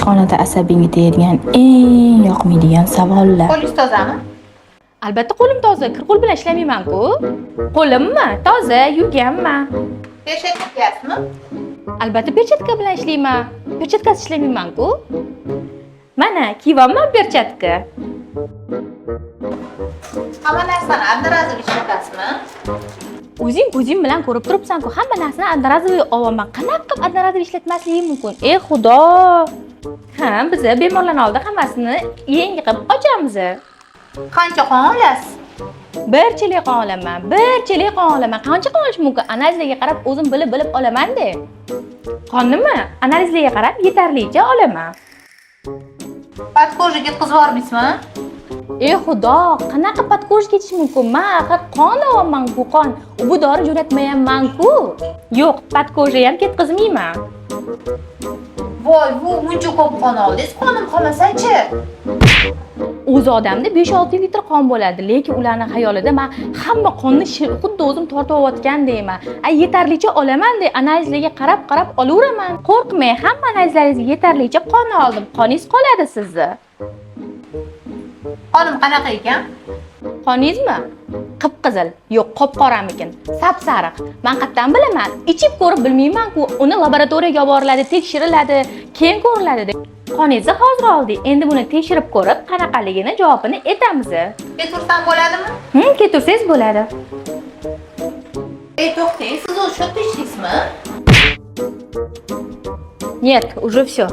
ishxonada asabingni tegadigan eng yoqmaydigan savollar. Qo'lingiz tozami? Albatta qo'lim toza, kir-qo'l bilan ishlamayman-ku. Qo'limmi? Toza, yuvganman. Perchatka kiyasizmi? Albatta perchatka bilan ishlayman. Perchatkasiz ishlamayman-ku. Mana, kiyibman perchatka. Hamma narsani одноразовый ishlatasizmi? O'zing ko'zing bilan ko'rib turibsan-ku, hamma narsani одноразовый olaman. Qanaqa qilib одноразовый ishlatmasligim mumkin? Ey Xudo! Ha, biz bemorlarning oldida hammasini yangi qilib ochamiz. Qancha qon olasiz? Bir chelak qon olaman, bir chelak qon olaman. Qancha qon olish mumkin? Analizlarga qarab o'zim bilib olaman-da. Qonnimi? Analizlarga qarab yetarlicha olaman. Podkojga yetkazib yubormaysizmi? Ey Xudo, qanaqa podkoj ketish mumkin? Men axir qon olaman-ku qon. Bu dori jo'natmayapman-ku. Yo'q, podkojga ham ketkazmayman. Voy, bu buncha ko'p qon oldingiz, qonim qolmasa-chi? O'z odamda 5-6 litr qon bo'ladi, lekin ularning xayolida men hamma qonni xuddi o'zim tortib olayotgandayman. Yetarlicha olaman-da, analizlarga qarab olaveraman. Qo'rqmang, hamma analizlaringizga yetarlicha qon oldim. Qoningiz qoladi sizni. Qonim qanaqa ekan? Qoningizmi? Qip-qizil, yo'q, qop-qoramikin, sap-sariq. Men qayerdan bilaman? Ichib ko'rib bilmayman-ku. Uni laboratoriyaga olib boriladi, tekshiriladi, keyin ko'riladi. Qoningizni hozir oldik. Endi buni tekshirib ko'rib, qanaqaligini javobini aytamiz. Ketaversam bo'ladimi? Ketursangiz bo'ladi. Ey, to'xtang, siz o'sha yerda ishlaysizmi? Нет, уже всё.